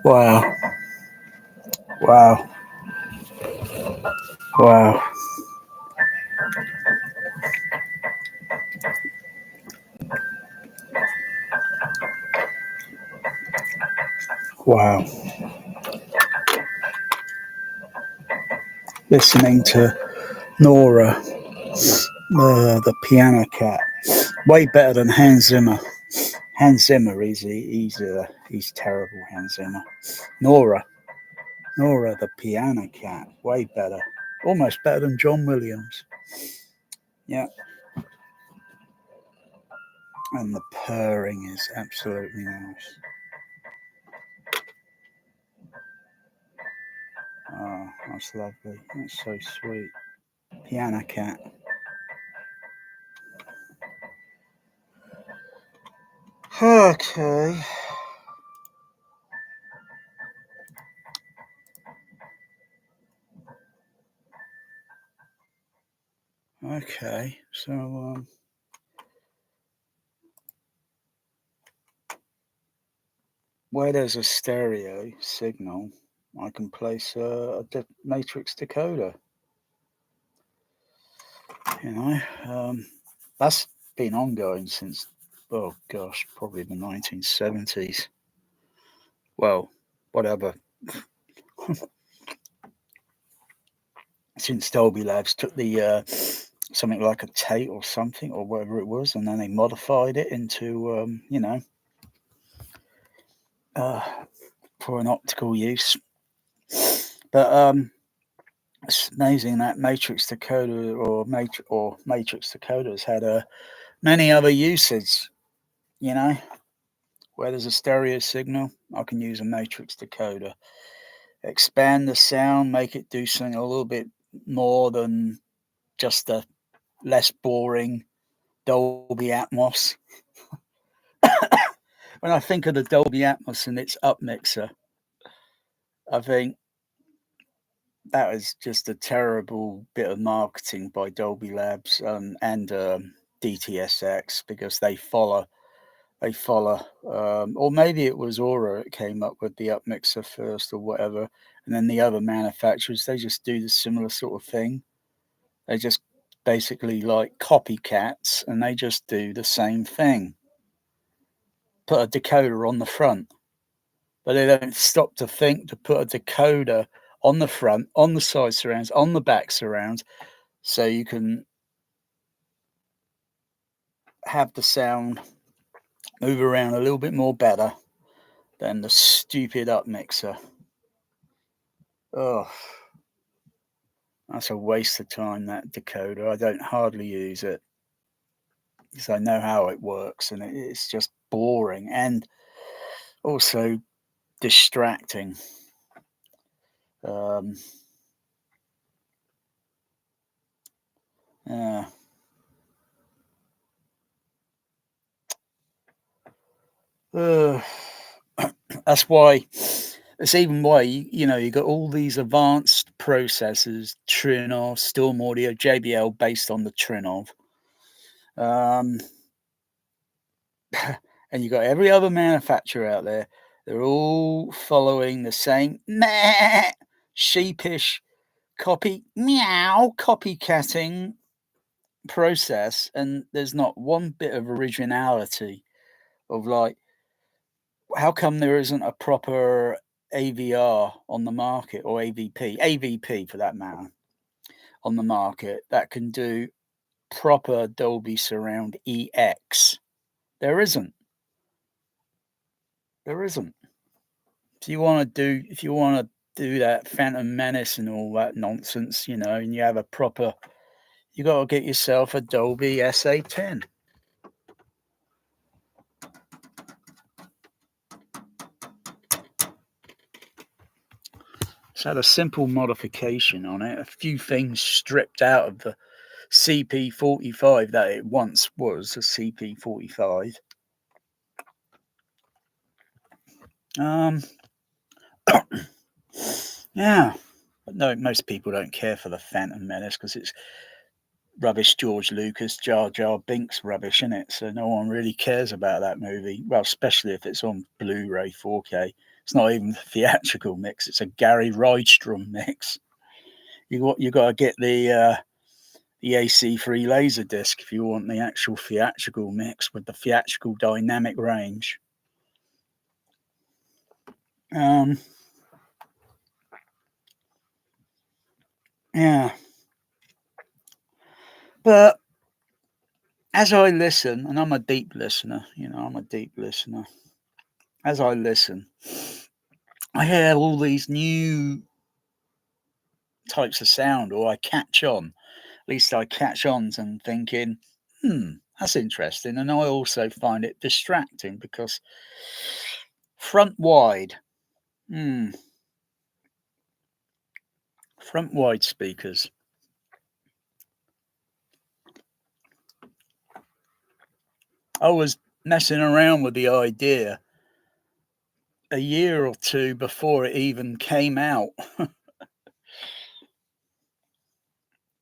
Wow. Wow. Wow. Wow. Listening to Nora, the piano cat, way better than Hans Zimmer. Hans Zimmer, he's terrible. Hans Zimmer. Nora, Nora, the piano cat, way better. Almost better than John Williams. Yeah, and the purring is absolutely nice. Oh, that's lovely. That's so sweet. Piano cat. Okay. Okay. So, where there's a stereo signal, I can place matrix decoder. You know, that's been ongoing since, oh gosh, probably the 1970s. Well, whatever. Since Dolby Labs took the something like a Tate or something or whatever it was, and then they modified it into, uh, for an optical use. But it's amazing that matrix decoder or matrix decoders had many other uses. You know, where there's a stereo signal, I can use a matrix decoder. Expand the sound, make it do something a little bit more than just a less boring Dolby Atmos. When I think of the Dolby Atmos and its up mixer, I think that was just a terrible bit of marketing by Dolby Labs and DTSX because they follow, or maybe it was Aura that came up with the up mixer first or whatever, and then the other manufacturers they just do the similar sort of thing. They just basically like copycats, and they just do the same thing. Put a decoder on the front, but they don't stop to think to put a decoder on the front, on the side surrounds, on the back surrounds, so you can have the sound move around a little bit more better than the stupid up mixer. Oh, that's a waste of time, that decoder. I don't hardly use it because I know how it works and it's just boring and also distracting. Um, yeah. Uh, that's why. It's even why you got all these advanced processors, Trinnov, Storm Audio, JBL, based on the Trinnov, um, and you got every other manufacturer out there. They're all following the same meh, sheepish copycatting process, and there's not one bit of originality of like, how come there isn't a proper AVR on the market or AVP for that matter on the market that can do proper Dolby Surround EX? There isn't. There isn't. If you want to do that Phantom Menace and all that nonsense, and you have a proper, you got to get yourself a Dolby SA10. It's had a simple modification on it, a few things stripped out of the CP45 that it once was a CP45. Um, yeah, but no, most people don't care for the Phantom Menace because it's rubbish. George Lucas, Jar Jar Binks rubbish, in it. So no one really cares about that movie. Well, especially if it's on Blu-ray 4K. It's not even a theatrical mix. It's a Gary Rydstrom mix. You got to get the AC3 Laserdisc if you want the actual theatrical mix with the theatrical dynamic range. Yeah. But as I listen, and I'm a deep listener, as I listen, I hear all these new types of sound, or I catch on. At least I catch on and thinking, that's interesting. And I also find it distracting because front wide speakers. I was messing around with the idea a year or two before it even came out.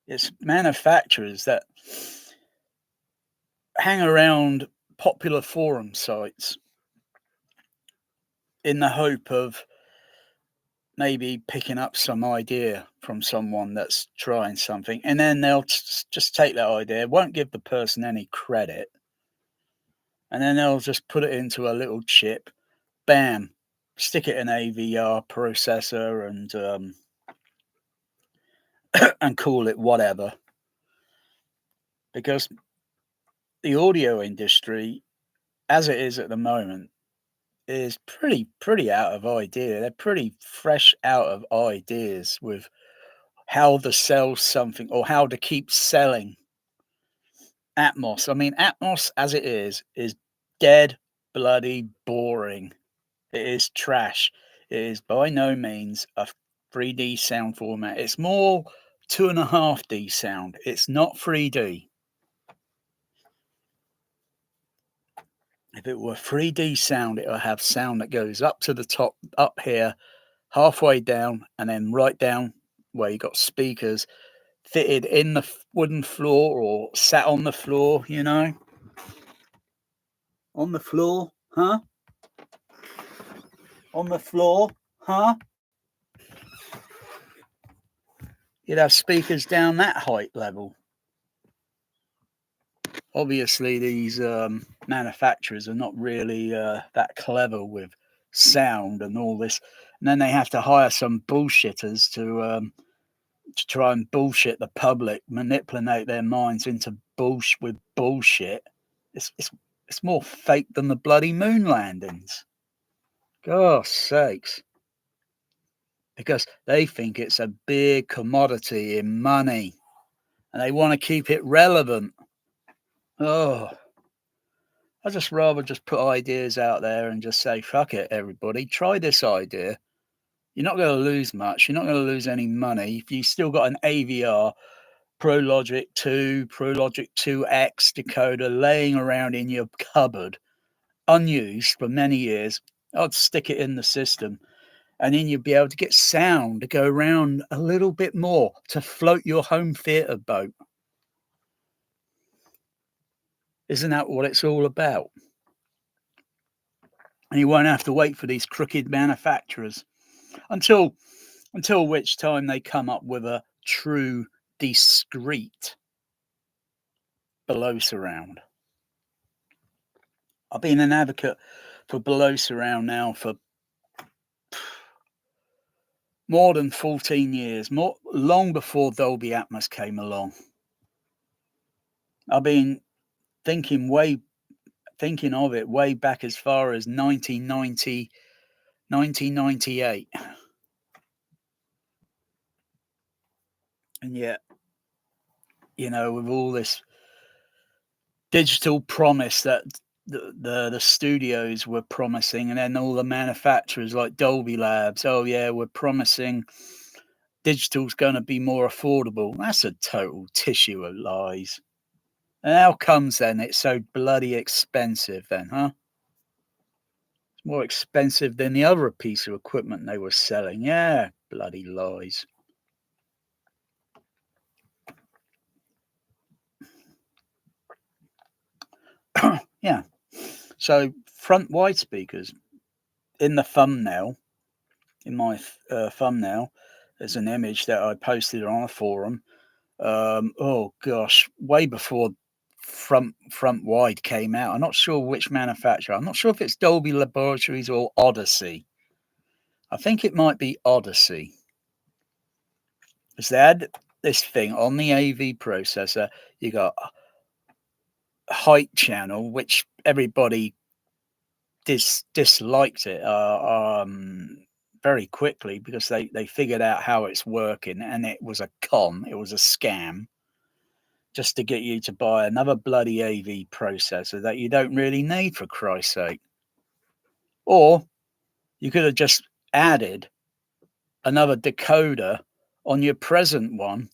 It's manufacturers that hang around popular forum sites in the hope of maybe picking up some idea from someone that's trying something, and then they'll just take that idea, won't give the person any credit, and then they'll just put it into a little chip, bam, stick it in a AVR processor and and call it whatever. Because the audio industry, as it is at the moment, is pretty out of idea. They're pretty fresh out of ideas with how to sell something or how to keep selling Atmos. I mean, Atmos as it is dead, bloody boring. It is trash. It is by no means a 3D sound format. It's more 2.5D sound. It's not 3D. If it were 3D sound, it would have sound that goes up to the top, up here, halfway down, and then right down where you got speakers fitted in the wooden floor or sat on the floor, On the floor, huh? On the floor, huh? You'd have speakers down that height level. Obviously, these manufacturers are not really that clever with sound and all this. And then they have to hire some bullshitters to try and bullshit the public, manipulate their minds into bullshit. It's more fake than the bloody moon landings. God's sakes. Because they think it's a big commodity in money and they want to keep it relevant. Oh, I'd just rather just put ideas out there and just say, fuck it, everybody, try this idea. You're not going to lose much. You're not going to lose any money. If you still got an AVR Pro Logic 2, Pro Logic 2X decoder laying around in your cupboard, unused for many years, I'd stick it in the system. And then you'd be able to get sound to go around a little bit more to float your home theatre boat. Isn't that what it's all about? And you won't have to wait for these crooked manufacturers until which time they come up with a true, discreet below surround. I've been an advocate for below surround now for more than 14 years, long before Dolby Atmos came along. I've been thinking of it way back as far as 1998. And yet, with all this digital promise that the studios were promising, and then all the manufacturers like Dolby Labs, oh yeah, we're promising digital's going to be more affordable. That's a total tissue of lies. And how comes then it's so bloody expensive then, huh? It's more expensive than the other piece of equipment they were selling. Yeah, bloody lies. Yeah. So front wide speakers, in the thumbnail, in my thumbnail, there's an image that I posted on a forum. Oh gosh, way before front wide came out. I'm not sure which manufacturer. I'm not sure if it's Dolby Laboratories or Odyssey. I think it might be Odyssey. Because they had this thing on the AV processor. You got height channel, which everybody disliked it very quickly because they figured out how it's working, and it was a con. It was a scam just to get you to buy another bloody AV processor that you don't really need, for Christ's sake. Or you could have just added another decoder on your present one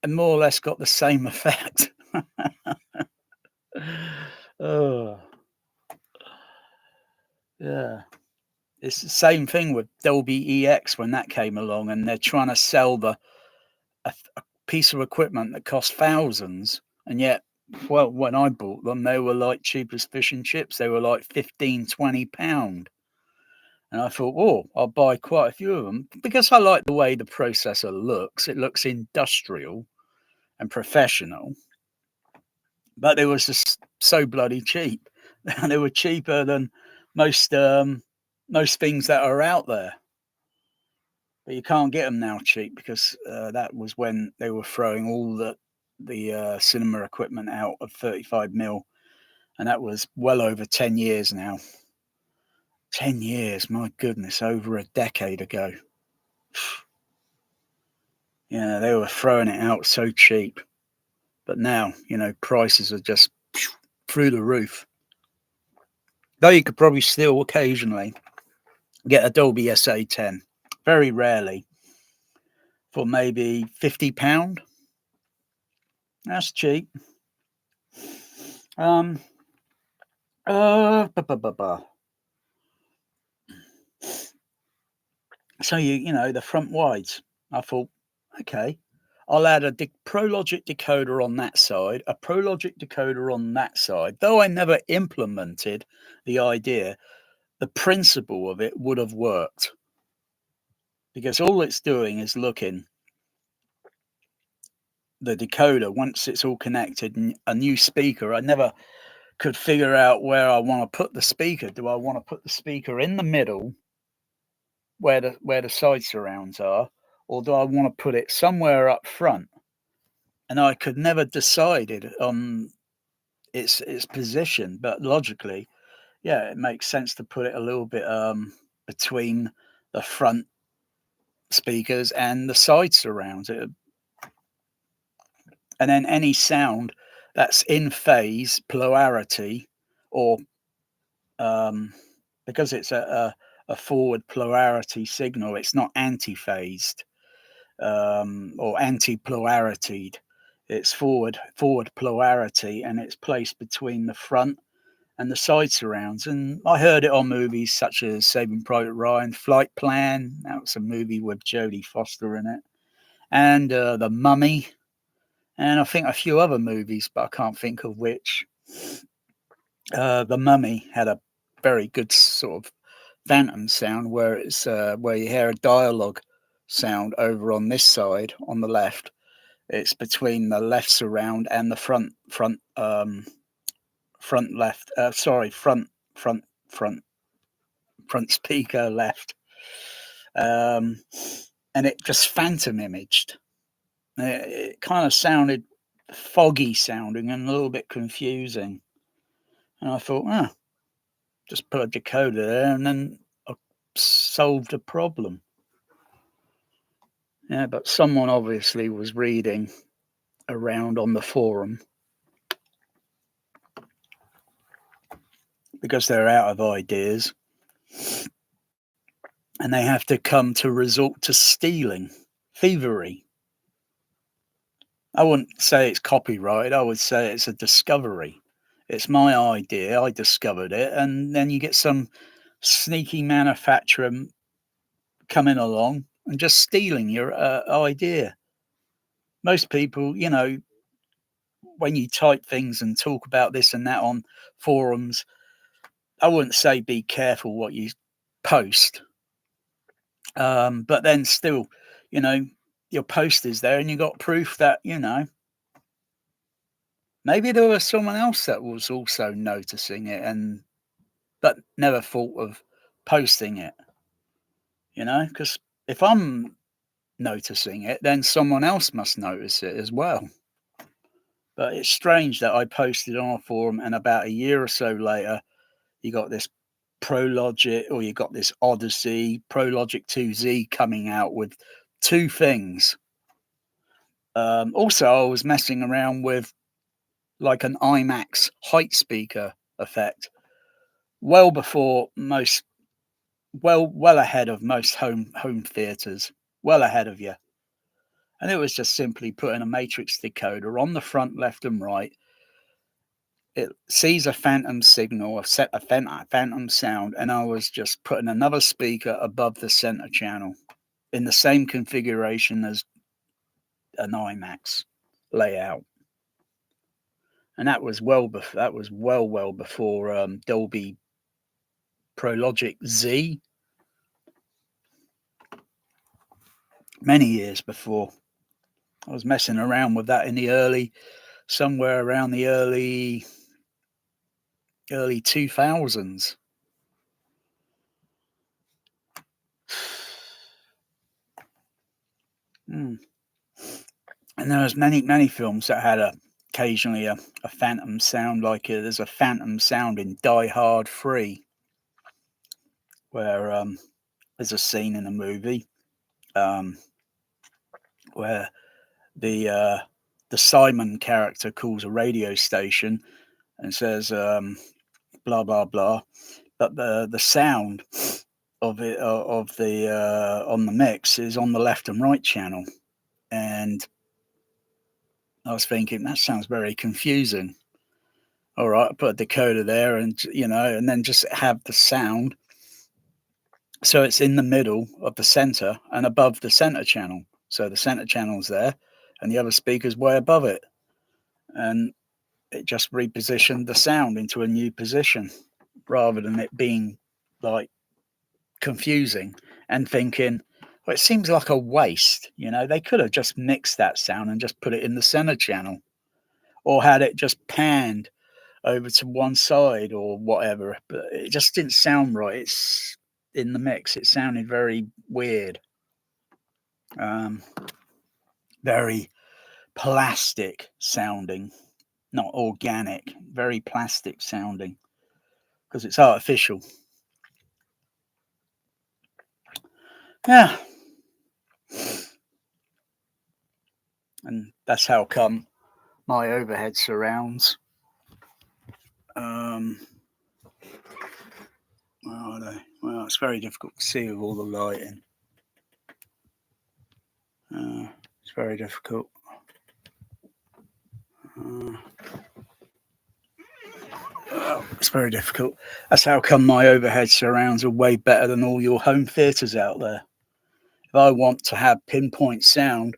and more or less got the same effect. Oh, yeah. It's the same thing with Dolby EX when that came along, and they're trying to sell a piece of equipment that costs thousands, and yet, well, when I bought them, they were like cheap as fish and chips. They were like 15, £20. And I thought, oh, I'll buy quite a few of them because I like the way the processor looks. It looks industrial and professional, but it was just so bloody cheap. They were cheaper than most things that are out there. But you can't get them now cheap because that was when they were throwing all the cinema equipment out of 35mm, and that was well over 10 years now. 10 years, my goodness, over a decade ago. Yeah, they were throwing it out so cheap. But now, prices are just through the roof. Though you could probably still occasionally get a Dolby SA10, very rarely, for maybe £50. That's cheap. Ba, ba, ba, ba. So the front wides. I thought, okay, I'll add a ProLogic decoder on that side, a ProLogic decoder on that side. Though I never implemented the idea, the principle of it would have worked. Because all it's doing is looking the decoder once it's all connected, and a new speaker. I never could figure out where I want to put the speaker. Do I want to put the speaker in the middle where the side surrounds are, or do I want to put it somewhere up front? And I could never decide it on its position, but logically, yeah, it makes sense to put it a little bit between the front speakers and the side surrounds. And then any sound that's in phase polarity, or because it's a forward polarity signal, it's not anti-phased or anti-polaritied. It's forward polarity, and it's placed between the front and the side surrounds. And I heard it on movies such as Saving Private Ryan, Flight Plan. That was a movie with Jodie Foster in it, and The Mummy, and I think a few other movies, but I can't think of which. The Mummy had a very good sort of phantom sound where it's where you hear a dialogue sound over on this side on the left. It's between the left surround and the front left. Front speaker left. And it just phantom imaged. It kind of sounded foggy sounding and a little bit confusing. And I thought, just put a decoder there and then I solved a problem. Yeah, but someone obviously was reading around on the forum because they're out of ideas and they have to come to resort to stealing, thievery. I wouldn't say it's copyright. I would say it's a discovery. It's my idea. I discovered it. And then you get some sneaky manufacturer coming along and just stealing your idea. Most people, when you type things and talk about this and that on forums, I wouldn't say be careful what you post. But then still, you know, your post is there and you got proof that, you know, maybe there was someone else that was also noticing it and but never thought of posting it, you know, because if I'm noticing it, then someone else must notice it as well. But it's strange that I posted on a forum and about a year or so later, you got this ProLogic or you got this Odyssey, ProLogic 2Z coming out with two things. Also, I was messing around with like an IMAX height speaker effect well before most, well ahead of most home theaters, well ahead of you. And it was just simply putting a matrix decoder on the front, left, and right. It sees a phantom signal, a phantom sound, and I was just putting another speaker above the center channel in the same configuration as an IMAX layout. And that was well before Dolby ProLogic Z, many years before. I was messing around with that in the somewhere around the early 2000s. And there was many films that had occasionally a phantom sound, like there's a phantom sound in Die Hard 3, where there's a scene in a movie where the Simon character calls a radio station and says blah blah blah, but the sound of it of the on the mix is on the left and right channel, and I was thinking that sounds very confusing. All right, I put a decoder there, and and then just have the sound so it's in the middle of the center and above the center channel. So the center channel's there, and the other speaker's way above it, and it just repositioned the sound into a new position rather than it being like confusing and thinking, well, it seems like a waste. They could have just mixed that sound and just put it in the center channel, or had it just panned over to one side or whatever. But it just didn't sound right. It's in the mix. It sounded very weird, very plastic sounding, not organic, very plastic sounding, because it's artificial. Yeah. And that's how come my overhead surrounds. Where are they? Well, it's very difficult to see with all the lighting. It's very difficult. It's very difficult. That's how come my overhead surrounds are way better than all your home theatres out there. If I want to have pinpoint sound,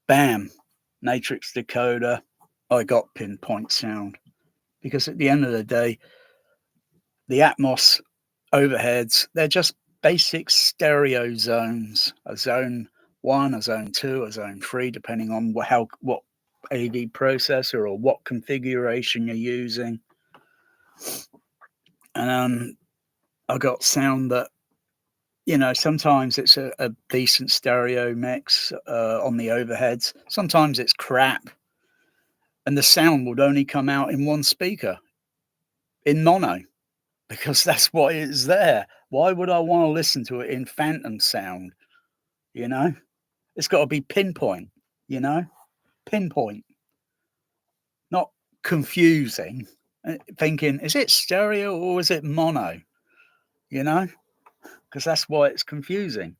bam, matrix decoder, I got pinpoint sound. Because at the end of the day, the Atmos overheads, they're just basic stereo zones. A zone 1, a zone 2, a zone 3, depending on what AV processor or what configuration you're using. And I got sound that, sometimes it's a decent stereo mix on the overheads. Sometimes it's crap. And the sound would only come out in one speaker, in mono, because that's what is there. Why would I want to listen to it in phantom sound? It's got to be pinpoint, pinpoint, not confusing. Thinking, is it stereo or is it mono? Because that's why it's confusing.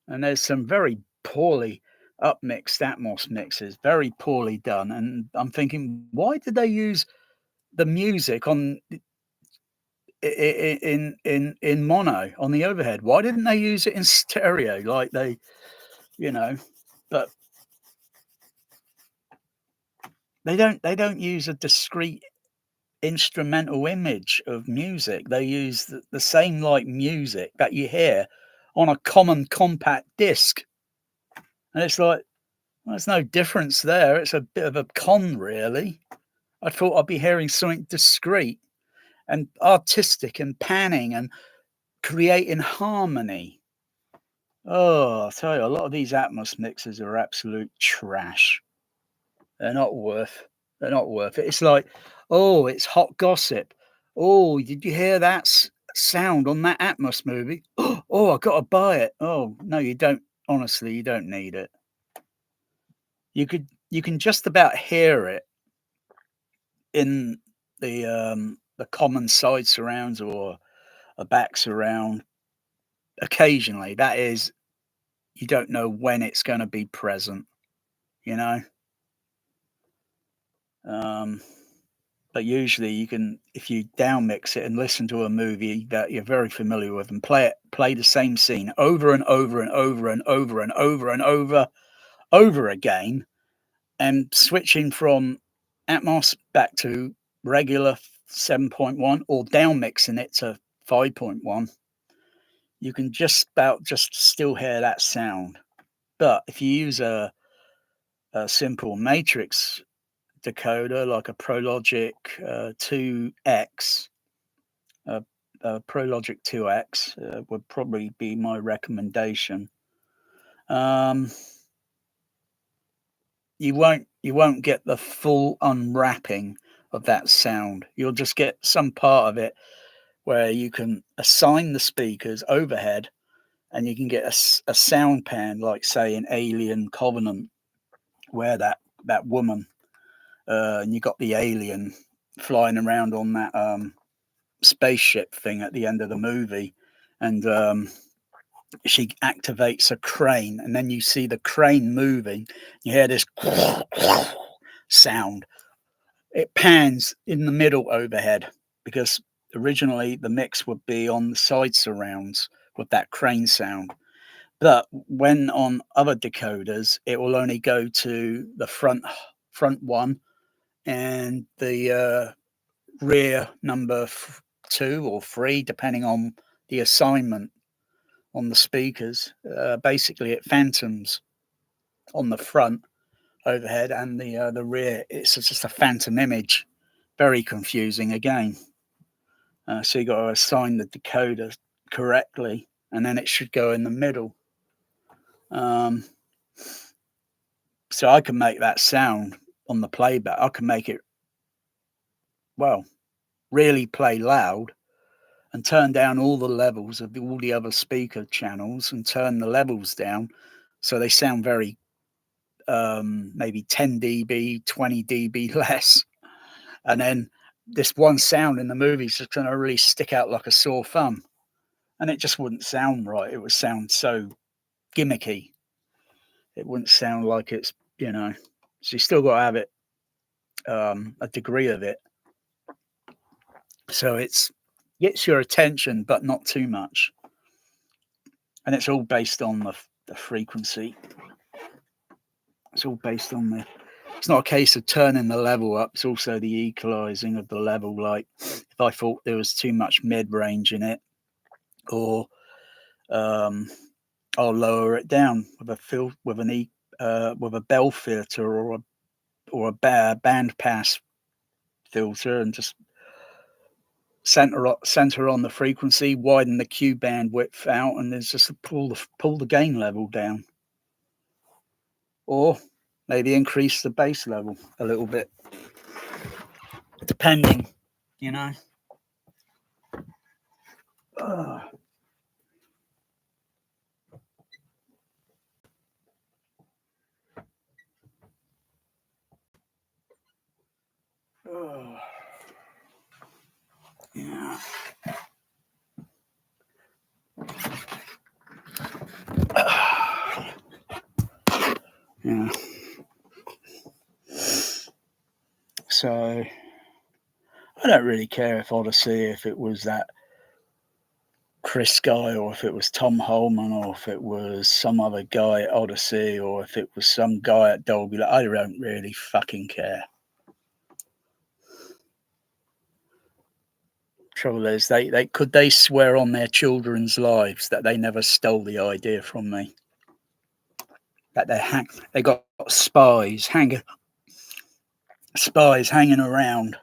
And there's some very poorly upmixed Atmos mixes, very poorly done. And I'm thinking, why did they use the music on in mono on the overhead? Why didn't they use it in stereo like they, but they don't use a discrete instrumental image of music. They use the same like music that you hear on a common compact disc. And it's like, well, there's no difference there. It's a bit of a con, really. I thought I'd be hearing something discreet and artistic and panning and creating harmony. Oh, I'll tell you, a lot of these Atmos mixes are absolute trash. They're not worth. They're not worth it. It's like, oh, it's hot gossip. Oh, did you hear that sound on that Atmos movie? Oh, I got to buy it. Oh, no, you don't. Honestly, you don't need it. You can just about hear it in the common side surrounds or a back surround occasionally. That is, you don't know when it's going to be present, you know. But usually you can, if you down mix it and listen to a movie that you're very familiar with and play the same scene over and over and over and over and over and over again, and switching from Atmos back to regular 7.1 or down mixing it to 5.1, you can just still hear that sound. But if you use a simple matrix decoder like a ProLogic 2X, ProLogic 2X would probably be my recommendation. You won't get the full unwrapping of that sound. You'll just get some part of it where you can assign the speakers overhead, and you can get a sound pan, like say in Alien Covenant, where that woman and you got the alien flying around on that spaceship thing at the end of the movie, and she activates a crane, and then you see the crane moving. You hear this sound. It pans in the middle overhead because originally the mix would be on the side surrounds with that crane sound. But when on other decoders, it will only go to the front one and the rear number 2 or 3, depending on the assignment on the speakers. Basically, it phantoms on the front overhead, and the rear, it's just a phantom image. Very confusing again. So you got to assign the decoder correctly, and then it should go in the middle. So I can make that sound on the playback. I can make it, well, really play loud and turn down all the levels of all the other speaker channels and turn the levels down so they sound very maybe 10 dB, 20 dB less. And then this one sound in the movie is just going to really stick out like a sore thumb. And it just wouldn't sound right. It would sound so gimmicky. It wouldn't sound like it's, so you still got to have it, a degree of it. So it's gets your attention, but not too much. And it's all based on the frequency. It's all based on it's not a case of turning the level up. It's also the equalizing of the level. Like if I thought there was too much mid-range in it, or I'll lower it down with with a bell filter or a band pass filter, and just center on the frequency, widen the Q band width out, and there's just pull the gain level down, or maybe increase the bass level a little bit, depending, Yeah. Yeah. So I don't really care if Odyssey, if it was that Chris guy, or if it was Tom Holman, or if it was some other guy at Odyssey, or if it was some guy at Dolby. I don't really fucking care. Trouble is, they swear on their children's lives that they never stole the idea from me. That they got spies hanging around.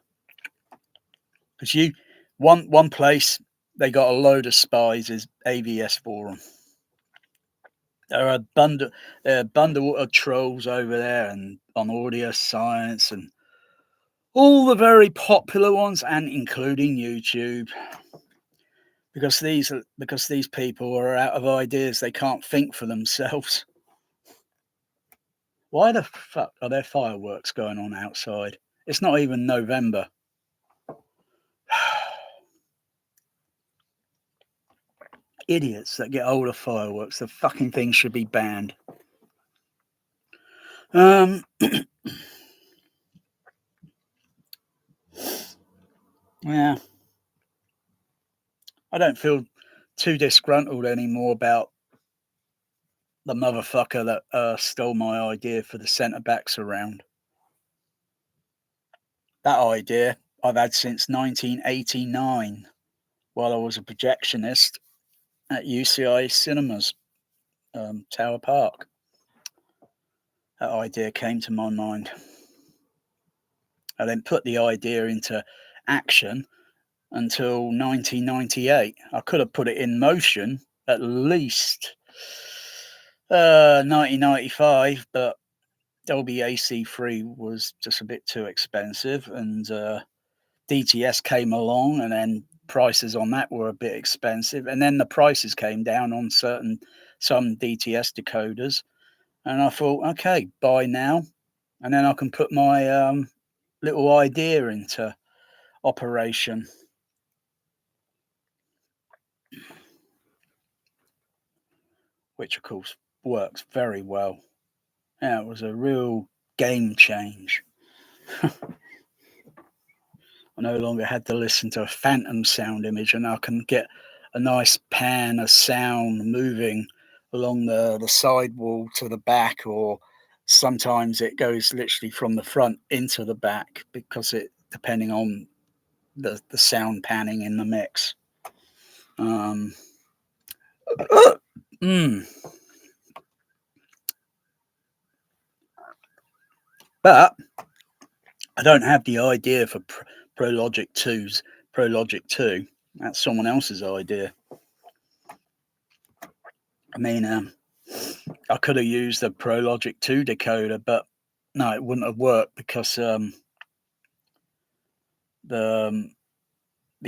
Because one place they got a load of spies is AVS Forum. There are a bundle of trolls over there, and on Audio Science, and all the very popular ones, and including YouTube. Because these people are out of ideas, they can't think for themselves. Why the fuck are there fireworks going on outside? It's not even November. Idiots that get hold of fireworks. The fucking thing should be banned. Yeah. I don't feel too disgruntled anymore about the motherfucker that stole my idea for the centre backs around. That idea I've had since 1989 while I was a projectionist at UCI Cinemas, Tower Park. That idea came to my mind. I then put the idea into action until 1998. I could have put it in motion at least 1995, but Dolby AC3 was just a bit too expensive, and DTS came along, and then prices on that were a bit expensive, and then the prices came down on some DTS decoders, and I thought, okay, buy now, and then I can put my little idea into operation. Which of course works very well. Yeah, it was a real game change. I no longer had to listen to a phantom sound image, and I can get a nice pan of sound moving along the side wall to the back, or sometimes it goes literally from the front into the back, because it depending on the sound panning in the mix. But I don't have the idea for ProLogic 2. That's someone else's idea. I mean, I could have used the ProLogic 2 decoder, but no, it wouldn't have worked, because the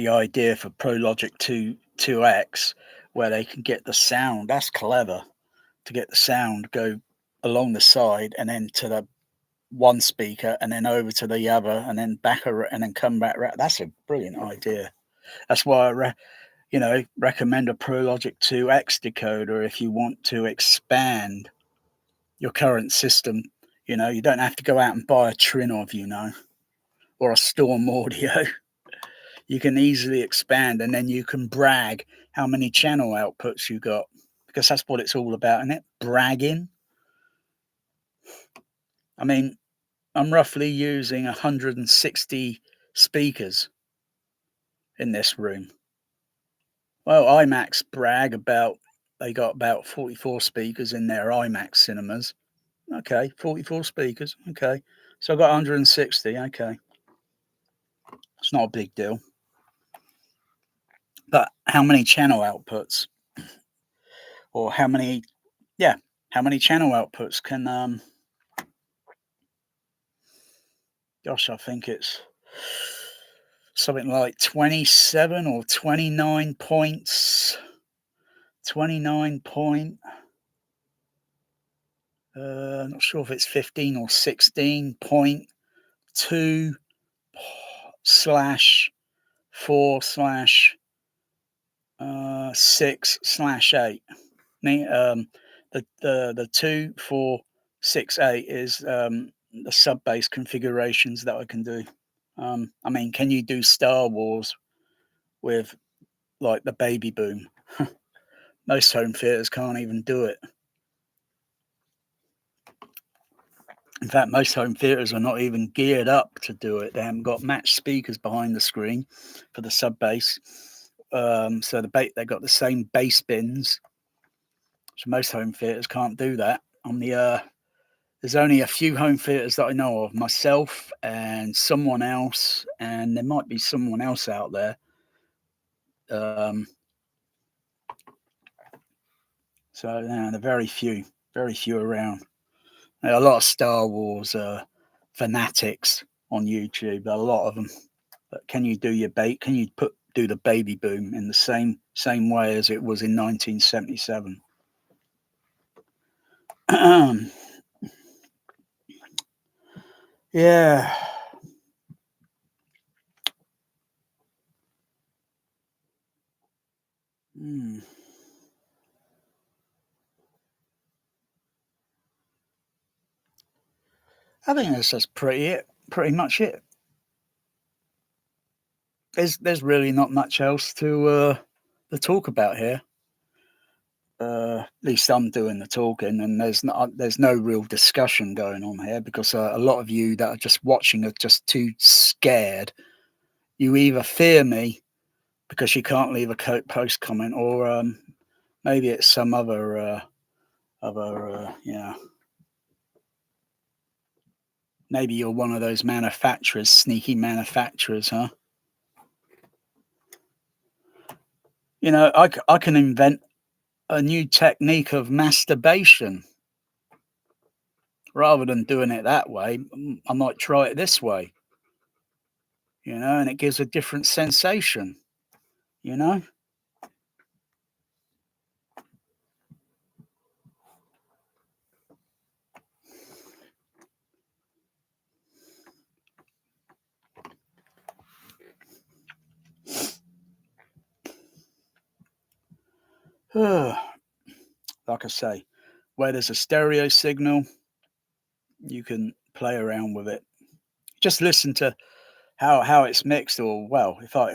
idea for ProLogic 2X, where they can get the sound, that's clever, to get the sound go along the side and then to the one speaker and then over to the other and then back and then come back. That's a brilliant idea. That's why I recommend a ProLogic 2X decoder if you want to expand your current system. You don't have to go out and buy a Trinnov, or a Storm Audio. You can easily expand, and then you can brag how many channel outputs you got, because that's what it's all about, isn't it? Bragging. I mean, I'm roughly using 160 speakers in this room. Well, IMAX brag about they got about 44 speakers in their IMAX cinemas. Okay, 44 speakers. Okay, so I got 160. Okay, it's not a big deal. But how many channel outputs, or how many channel outputs can gosh, I think it's something like 27 or 29 points. 29 point. I'm not sure if it's 15 or 16.2 /4/6/8. The 2, 4, 6, 8 is the sub bass configurations that I can do. I mean, can you do Star Wars with like the Baby Boom? Most home theaters can't even do it. In fact, most home theaters are not even geared up to do it. They haven't got matched speakers behind the screen for the sub bass. So they got the same bass bins. So most home theaters can't do that. There's only a few home theaters that I know of, myself and someone else, and there might be someone else out there. So yeah, they're very few around. There are a lot of Star Wars fanatics on YouTube. A lot of them. But can you do Can you do the baby boom in the same way as it was in 1977? Yeah. Hmm. I think that's just pretty much it. There's really not much else to talk about here. At least I'm doing the talking, and there's no real discussion going on here because a lot of you that are just watching are just too scared. You either fear me because you can't leave a post comment, or maybe it's some yeah. Maybe you're one of those manufacturers, sneaky manufacturers, huh? You know, I can invent a new technique of masturbation. Rather than doing it that way, I might try it this way, and it gives a different sensation, you know? Like I say, where there's a stereo signal, you can play around with it. Just listen to how it's mixed, or well, if I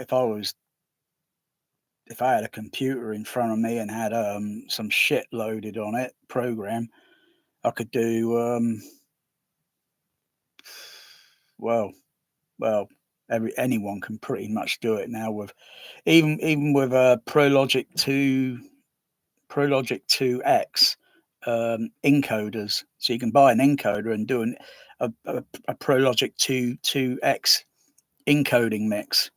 had a computer in front of me and had some shit loaded on it, program, I could do well, well, anyone can pretty much do it now with even with a Pro Logic 2X encoders. So you can buy an encoder and do a Pro Logic 2X encoding mix,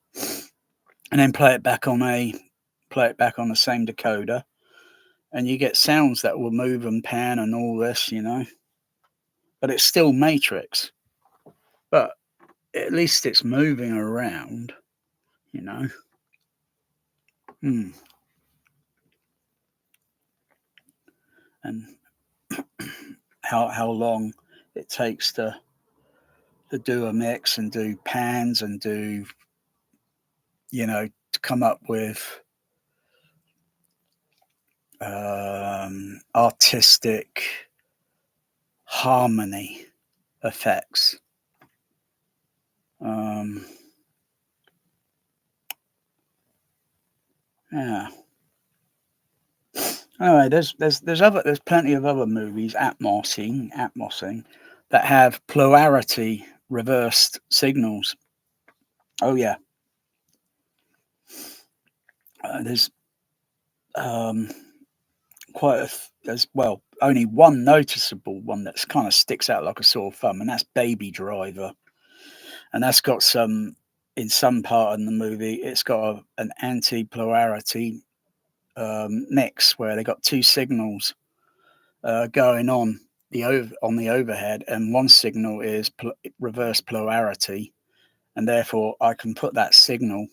and then play it back on the same decoder, and you get sounds that will move and pan and all this, but it's still matrix, but at least it's moving around, you know. Hmm. And how long it takes to do a mix and do pans and do, to come up with artistic harmony effects. Yeah. Anyway, there's plenty of other movies atmosing that have polarity reversed signals. Oh yeah. There's there's only one noticeable one that's kind of sticks out like a sore thumb, and that's Baby Driver, and that's got in some part in the movie, it's got an anti-polarity mix where they got two signals going on the overhead, and one signal is reverse polarity, and therefore I can put that signal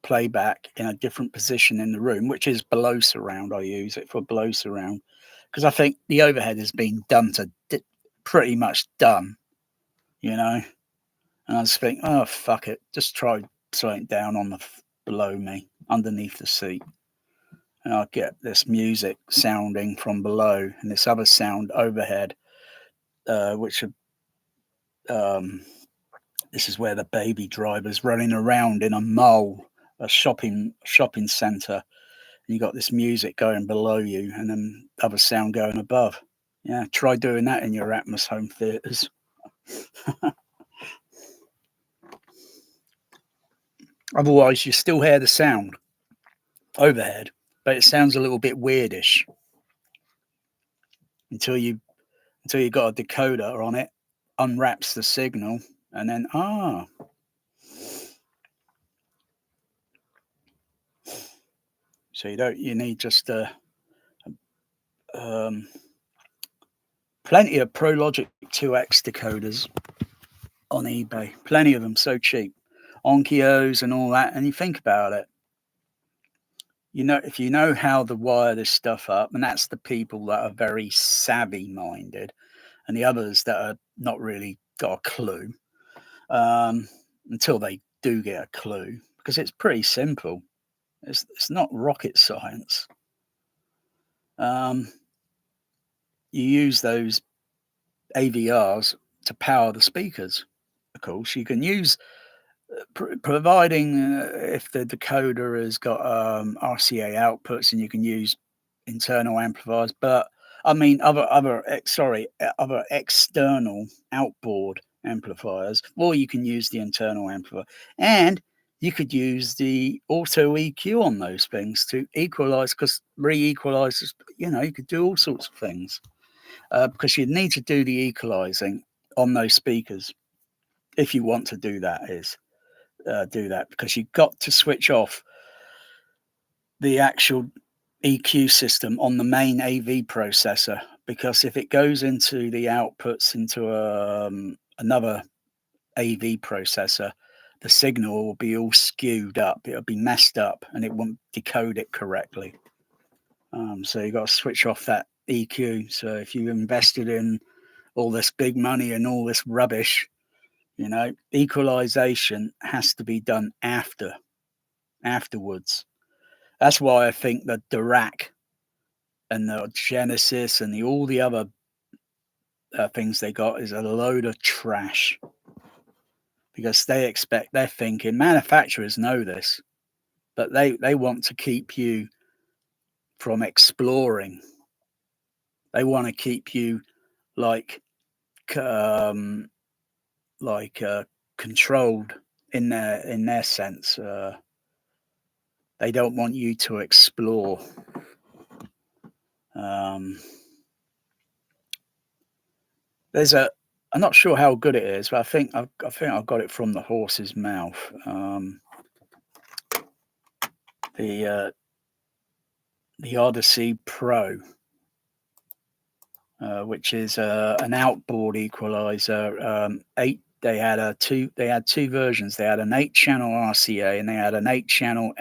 playback in a different position in the room, which is below surround. I use it for below surround because I think the overhead has been done pretty much done, and I just think, oh fuck it, just try something down on the below me, underneath the seat, and I'll get this music sounding from below and this other sound overhead, which this is where the Baby Driver's running around in a mall, a shopping centre. You got this music going below you and then other sound going above. Yeah, try doing that in your Atmos home theaters. Otherwise, you still hear the sound overhead, but it sounds a little bit weirdish until you got a decoder on it, unwraps the signal, and then so you need just plenty of ProLogic 2X decoders on eBay, plenty of them, so cheap, Onkios and all that. And you think about it, if you know how to wire this stuff up, and that's the people that are very savvy minded, and the others that are not really got a clue, until they do get a clue, because it's pretty simple. It's not rocket science. You use those AVRs to power the speakers. Of course, you can use, providing if the decoder has got RCA outputs, and you can use internal amplifiers. But I mean, other external outboard amplifiers, or you can use the internal amplifier, and you could use the auto EQ on those things to equalize, because re-equalizers, you could do all sorts of things, because you need to do the equalizing on those speakers if you want to do that. Do that, because you've got to switch off the actual EQ system on the main AV processor, because if it goes into the outputs into another AV processor, the signal will be all skewed up. It'll be messed up, and it won't decode it correctly. So you've got to switch off that EQ. So if you invested in all this big money and all this rubbish, equalization has to be done afterwards. That's why I think the Dirac and the Genesis and all the other things they got is a load of trash, because they're thinking, manufacturers know this, but they want to keep you from exploring. They want to keep you like controlled in their sense. They don't want you to explore. I'm not sure how good it is, but I think I've got it from the horse's mouth. The Odyssey Pro, which is an outboard equalizer. They had two versions. They had an 8-channel RCA, and they had an 8-channel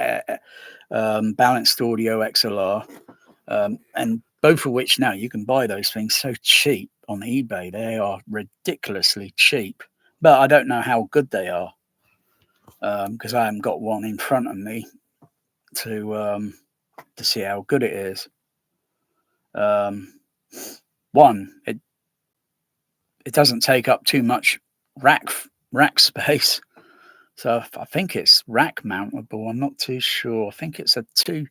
balanced audio XLR, and both of which now you can buy those things so cheap on eBay. They are ridiculously cheap, but I don't know how good they are, because I haven't got one in front of me to see how good it is. One, it doesn't take up too much rack space, so I think it's rack mountable. I'm not too sure. I think it's a two.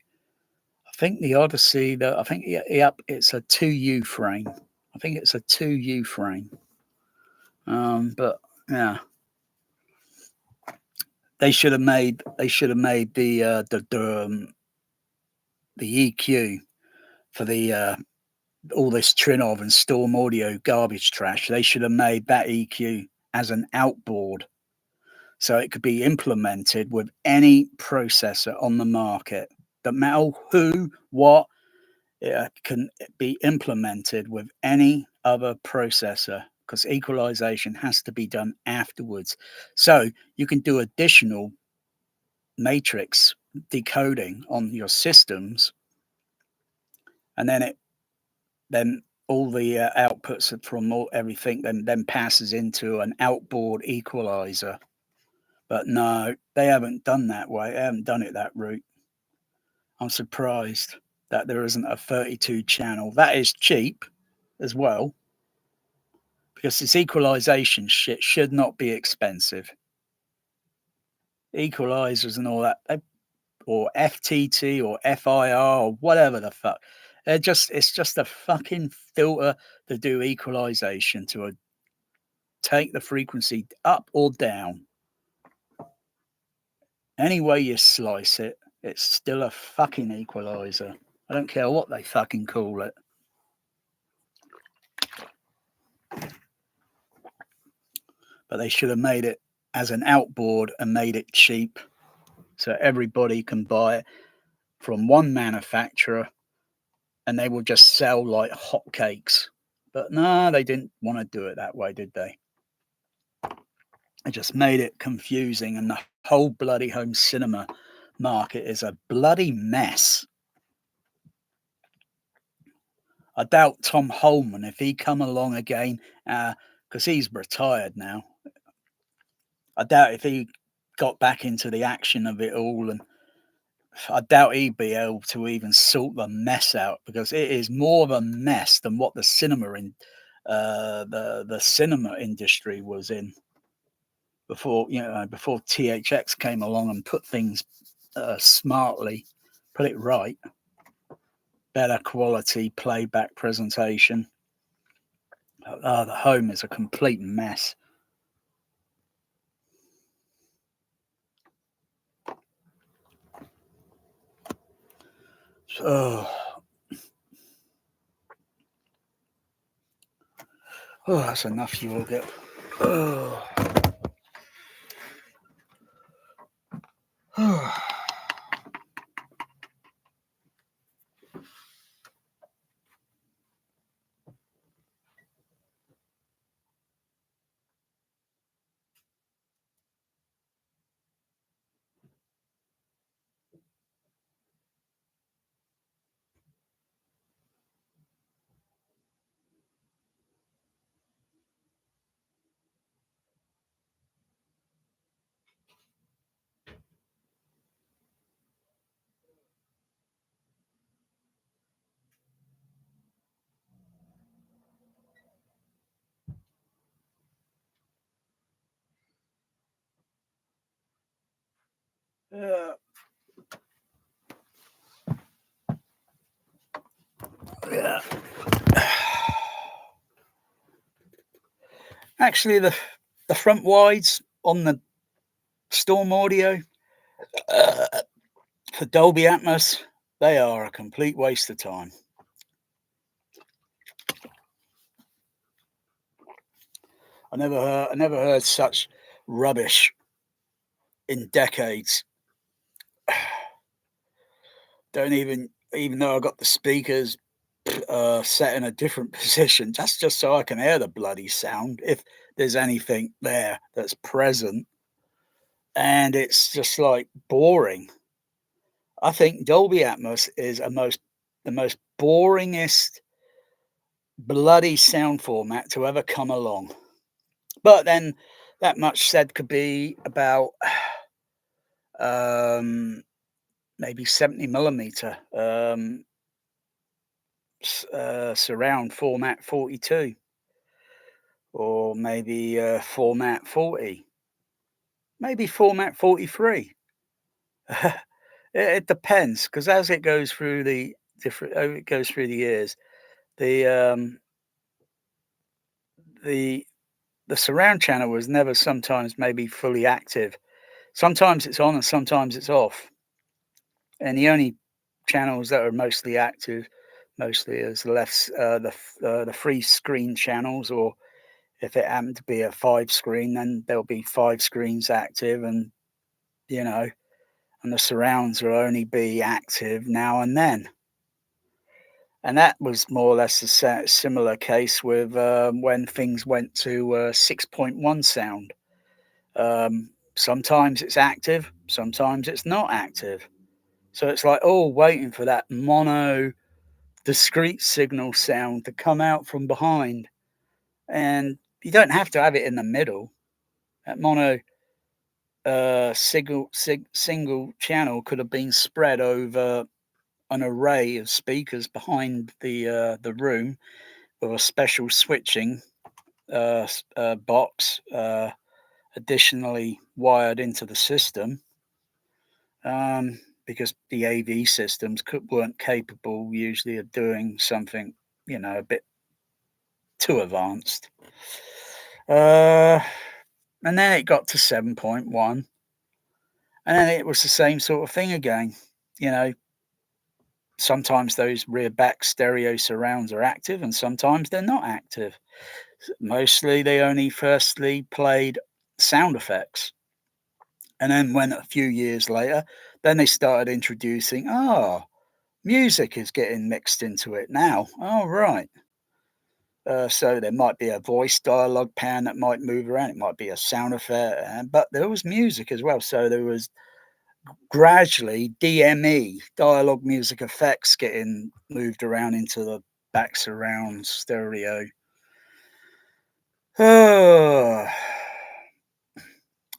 I think the Odyssey, it's a 2U frame. I think it's a 2U frame. But yeah, they should have made the EQ for the all this Trinnov and Storm Audio garbage trash. They should have made that EQ as an outboard, so it could be implemented with any processor on the market. No matter who, what, it can be implemented with any other processor, because equalization has to be done afterwards. So you can do additional matrix decoding on your systems, and then all the outputs from everything then passes into an outboard equalizer. But no, they haven't done that way. They haven't done it that route. I'm surprised that there isn't a 32 channel. That is cheap as well, because this equalization shit should not be expensive. Equalizers and all that, or FTT or FIR or whatever the fuck. It's just a fucking filter to do equalization to take the frequency up or down. Any way you slice it, it's still a fucking equalizer. I don't care what they fucking call it. But they should have made it as an outboard and made it cheap so everybody can buy it from one manufacturer and they will just sell like hotcakes. But no, they didn't want to do it that way, did they? They just made it confusing, and the whole bloody home cinema market is a bloody mess. I doubt Tom Holman, if he come along again, because he's retired now, I doubt if he got back into the action of it all, and I doubt he'd be able to even sort the mess out, because it is more of a mess than what the cinema cinema industry was in before THX came along and put things smartly, put it right, better quality playback presentation. The home is a complete mess. Oh, that's enough, you will get. Oh. Yeah. Actually, the front wides on the Storm Audio for Dolby Atmos, they are a complete waste of time. I never heard such rubbish in decades. Don't even though I got the speakers set in a different position, just so I can hear the bloody sound if there's anything there that's present, and it's just like boring. I think Dolby Atmos is the most boringest bloody sound format to ever come along. But then that much said could be about maybe 70 millimeter surround format 42, or maybe format 40, maybe format 43. It depends, because as it goes through the years, the the surround channel was never sometimes maybe fully active. Sometimes it's on and sometimes it's off. And the only channels that are mostly active, mostly is the free screen channels, or if it happened to be a 5 screen, then there'll be 5 screens active, and and the surrounds will only be active now and then. And that was more or less a similar case with when things went to 6.1 sound. Sometimes it's active, sometimes it's not active. So it's like, waiting for that mono discrete signal sound to come out from behind. And you don't have to have it in the middle. That mono single channel could have been spread over an array of speakers behind the room with a special switching box additionally wired into the system, because the AV systems weren't capable usually of doing something a bit too advanced. And then it got to 7.1. And then it was the same sort of thing again. You know, sometimes those rear back stereo surrounds are active and sometimes they're not active. Mostly they only firstly played sound effects. And then when a few years later, then they started introducing, music is getting mixed into it now. Oh, right. So there might be a voice dialogue pan that might move around. It might be a sound effect, but there was music as well. So there was gradually DME, dialogue music effects, getting moved around into the back surround stereo. And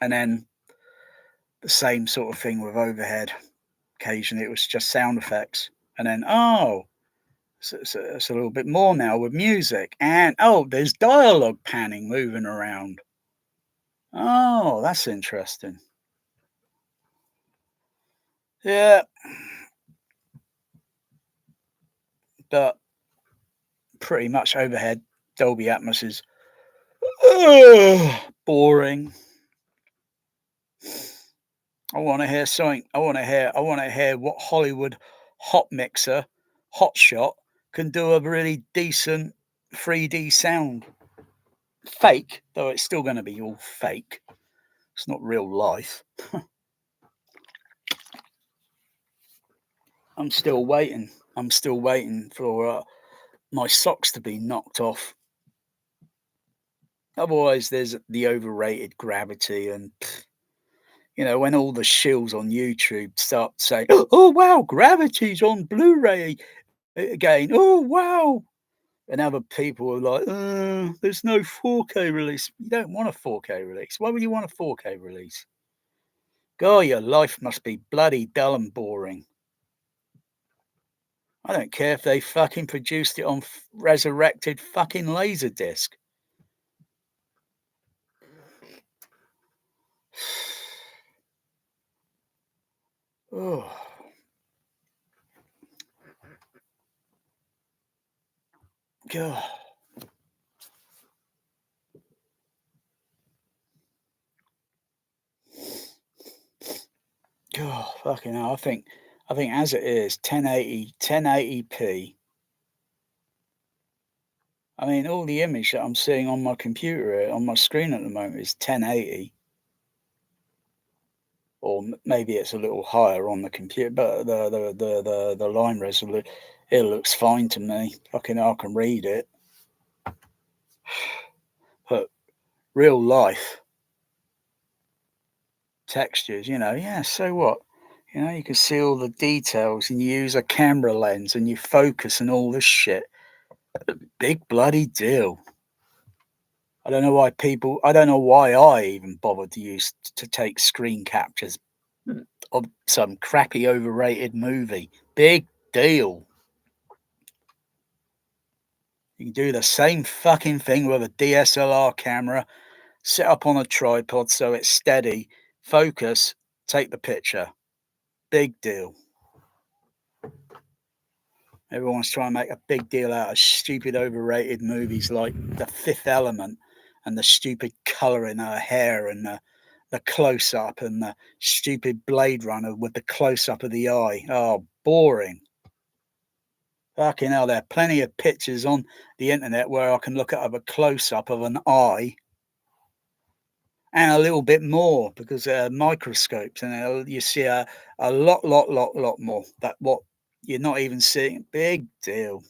then the same sort of thing with overhead. Occasionally it was just sound effects. And then, so it's a little bit more now with music. And, there's dialogue panning moving around. Oh, that's interesting. Yeah. But pretty much overhead, Dolby Atmos is boring. I want to hear something. I want to hear what Hollywood hot mixer, hot shot can do a really decent 3D sound. Fake, though it's still going to be all fake. It's not real life. I'm still waiting. I'm still waiting for my socks to be knocked off. Otherwise, there's the overrated Gravity, and when all the shills on YouTube start saying, "Oh wow, Gravity's on Blu-ray again. Oh wow," and other people are like, "There's no 4K release." You don't want a 4K release. Why would you want a 4K release? God, your life must be bloody dull and boring. I don't care if they fucking produced it on resurrected fucking Laserdisc. Oh, God. God, fucking hell. I think as it is, 1080p. I mean, all the image that I'm seeing on my computer, on my screen at the moment is 1080. Or maybe it's a little higher on the computer, but the line resolution, it looks fine to me. Fucking hell, I can read it. But real life textures, yeah, so what? You can see all the details and you use a camera lens and you focus and all this shit. Big bloody deal. I don't know why I even bothered to take screen captures of some crappy overrated movie. Big deal. You can do the same fucking thing with a DSLR camera, set up on a tripod so it's steady, focus, take the picture. Big deal. Everyone's trying to make a big deal out of stupid overrated movies like The Fifth Element and the stupid colour in her hair and the close up and the stupid Blade Runner with the close up of the eye. Oh, boring. Fucking hell, there are plenty of pictures on the internet where I can look at a close up of an eye and a little bit more because microscopes and you see a lot more that what you're not even seeing. Big deal.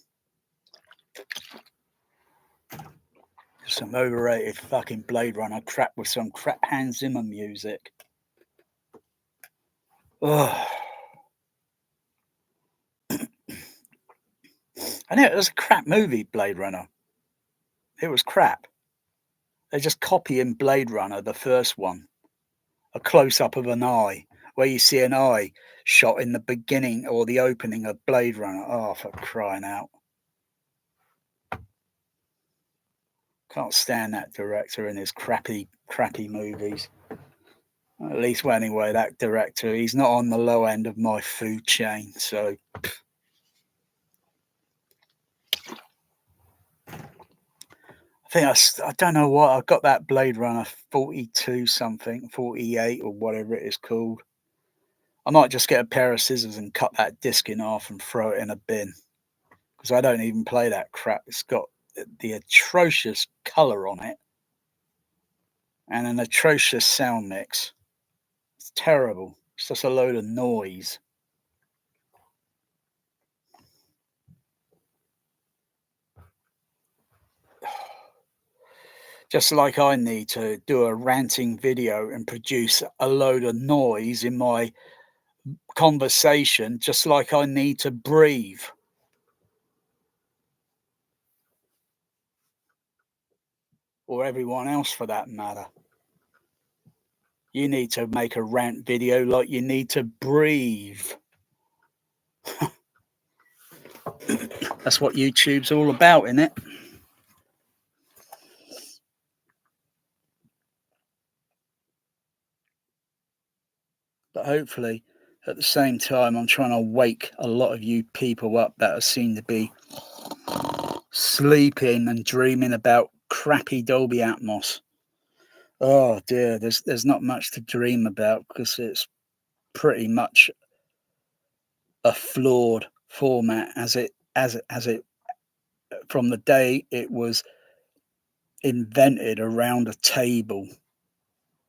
Some overrated fucking Blade Runner crap with some crap Hans Zimmer music. Ugh. I know it was a crap movie, Blade Runner. It was crap. They're just copying Blade Runner, the first one. A close up of an eye, where you see an eye shot in the beginning or the opening of Blade Runner. Oh, for crying out. Can't stand that director and his crappy movies. At least, well, anyway, that director, he's not on the low end of my food chain, so. I I don't know what I got that Blade Runner 42 something, 48 or whatever it is called. I might just get a pair of scissors and cut that disc in half and throw it in a bin because I don't even play that crap. It's got the atrocious color on it and an atrocious sound mix. It's terrible. It's just a load of noise. Just like I need to do a ranting video and produce a load of noise in my conversation, just like I need to breathe. Or everyone else for that matter. You need to make a rant video like you need to breathe. That's what YouTube's all about, isn't it? But hopefully, at the same time, I'm trying to wake a lot of you people up that seem to be sleeping and dreaming about crappy Dolby Atmos. Oh dear, there's not much to dream about because it's pretty much a flawed format as it from the day it was invented around a table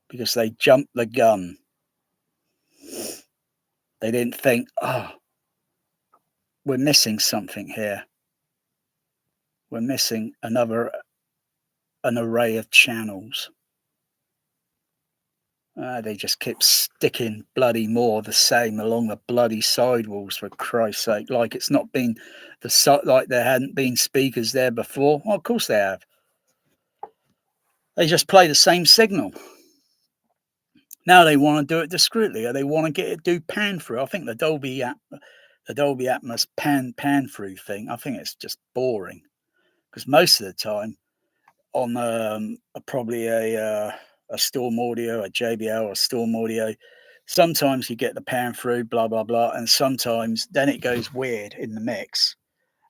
because they jumped the gun. They didn't think, oh, we're missing something here. We're missing an array of channels. They just kept sticking bloody more the same along the bloody sidewalls, for Christ's sake. Like it's not been like there hadn't been speakers there before. Well, of course they have. They just play the same signal. Now they want to do it discreetly, or they want to get it do pan through. I think the Dolby Atmos pan through thing, I think it's just boring because most of the time on probably a Storm Audio, a JBL or Storm Audio, sometimes you get the pan through, blah blah blah, and sometimes then it goes weird in the mix,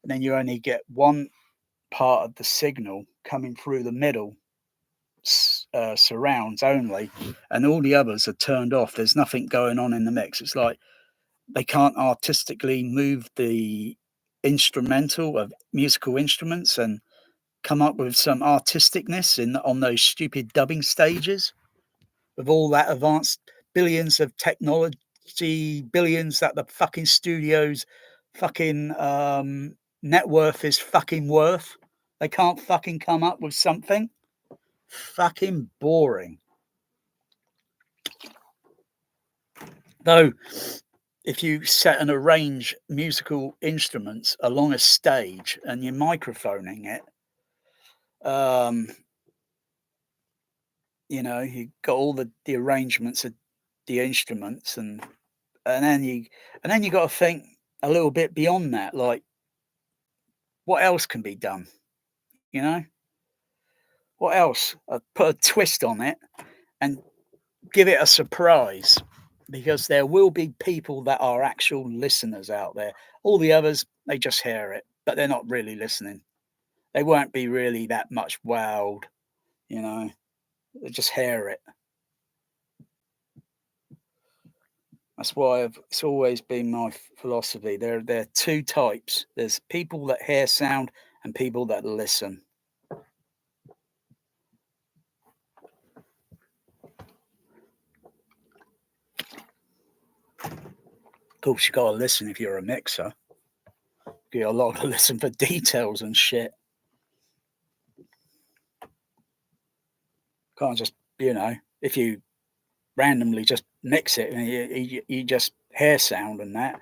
and then you only get one part of the signal coming through the middle. Surrounds only, and all the others are turned off. There's nothing going on in the mix. It's like they can't artistically move the instrumental of musical instruments and come up with some artisticness on those stupid dubbing stages with all that advanced billions of technology, billions that the fucking studios fucking net worth is fucking worth. They can't fucking come up with something. Fucking boring. Though, if you set and arrange musical instruments along a stage and you're microphoning it, you got all the arrangements of the instruments, and then you got to think a little bit beyond that, like what else can be done? You know, what else? Put a twist on it and give it a surprise. Because there will be people that are actual listeners out there. All the others, they just hear it, but they're not really listening. They won't be really that much wowed, they just hear it. That's why it's always been my philosophy. There are two types. There's people that hear sound and people that listen. Of course, you got to listen if you're a mixer. You got a lot to listen for details and shit. Can't just, if you randomly just mix it and you just hear sound and that,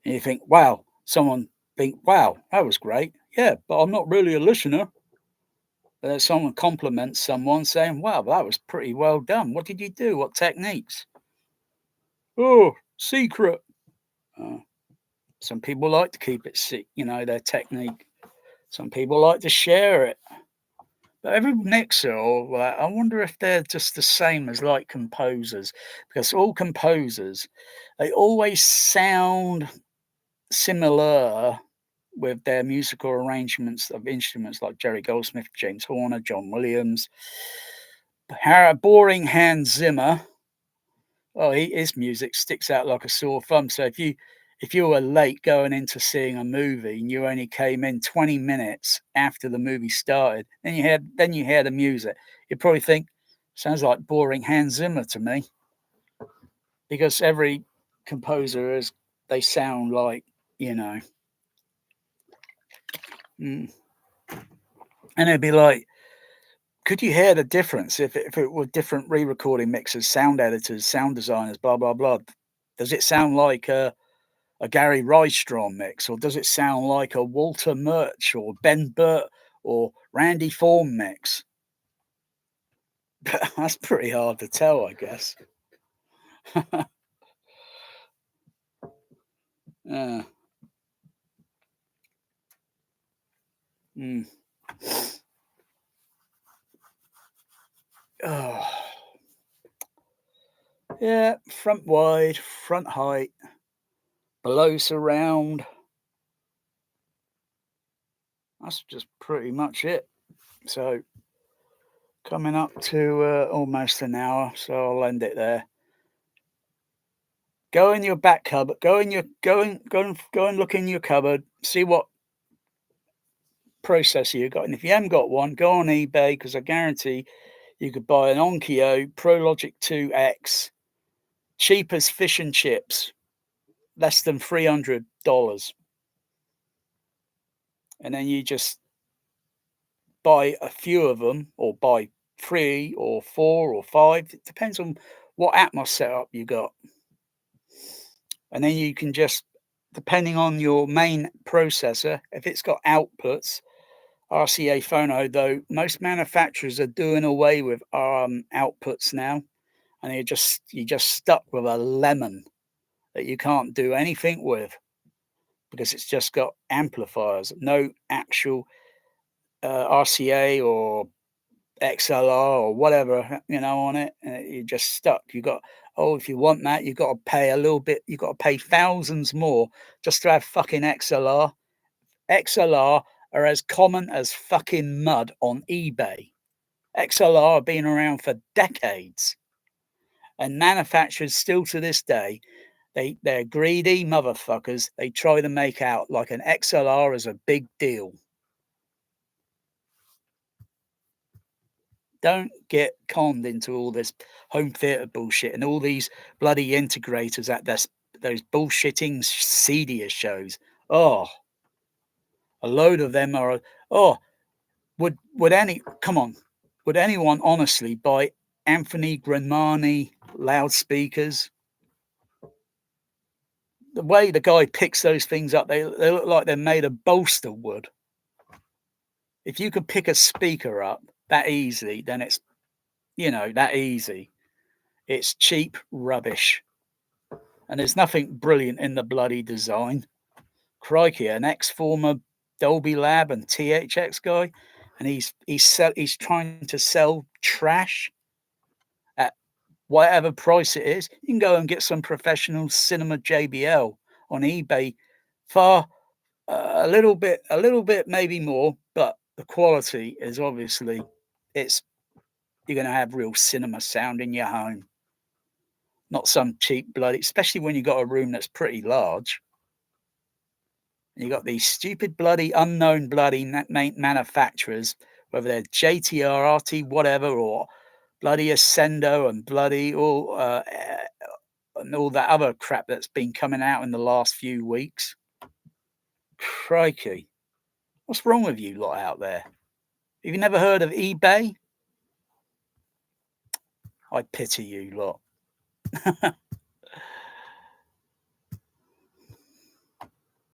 and you think, wow, someone think, wow, that was great. Yeah, but I'm not really a listener. Someone compliments someone saying, wow, that was pretty well done. What did you do? What techniques? Oh, secret. Some people like to keep it their technique. Some people like to share it. But every mixer, I wonder if they're just the same as like composers, because all composers, they always sound similar with their musical arrangements of instruments like Jerry Goldsmith, James Horner, John Williams, boring Hans Zimmer. Well, his music sticks out like a sore thumb. So if you were late going into seeing a movie and you only came in 20 minutes after the movie started, then you hear the music, you'd probably think, sounds like boring Hans Zimmer to me. Because every composer they sound like, you know. And it'd be like, could you hear the difference if it were different re-recording mixers, sound editors, sound designers, blah, blah, blah? Does it sound like a Gary Rydstrom mix, or does it sound like a Walter Murch or Ben Burt or Randy Thorne mix? That's pretty hard to tell, I guess. Oh. Yeah, front wide, front height, below surround. That's just pretty much it. So coming up to almost an hour, so I'll end it there. Go in your back cupboard. Go and look in your cupboard. See what processor you got, and if you haven't got one, go on eBay, because I guarantee you could buy an Onkyo ProLogic 2X, cheap as fish and chips, less than $300, and then you just buy a few of them, or buy 3 or 4 or 5. It depends on what Atmos setup you got, and then you can just, depending on your main processor, if it's got outputs. RCA phono, though most manufacturers are doing away with outputs now, and you're just stuck with a lemon that you can't do anything with, because it's just got amplifiers, no actual RCA or XLR or whatever, on it. And you're just stuck. You got, if you want that, you've got to pay a little bit. You've got to pay thousands more just to have fucking XLR. XLR are as common as fucking mud on eBay. XLR have been around for decades, and manufacturers still to this day, they're greedy motherfuckers. They try to make out like an XLR is a big deal. Don't get conned into all this home theater bullshit and all these bloody integrators at those bullshitting seedier shows. Oh, a load of them are. Oh, would anyone honestly buy Anthony Grimani loudspeakers? The way the guy picks those things up, they look like they're made of bolster wood. If you could pick a speaker up that easily, then it's, that easy. It's cheap rubbish. And there's nothing brilliant in the bloody design. Crikey, an ex-former Dolby Lab and THX guy, and he's trying to sell trash at whatever price it is. You can go and get some professional cinema JBL on eBay for a little bit maybe more, but the quality is obviously, you're going to have real cinema sound in your home, not some cheap bloody, especially when you got a room that's pretty large. You got these stupid bloody unknown bloody manufacturers, whether they're JTR, RT, whatever, or bloody Ascendo and bloody and all that other crap that's been coming out in the last few weeks. Crikey, what's wrong with you lot out there? Have you never heard of eBay? I pity you lot.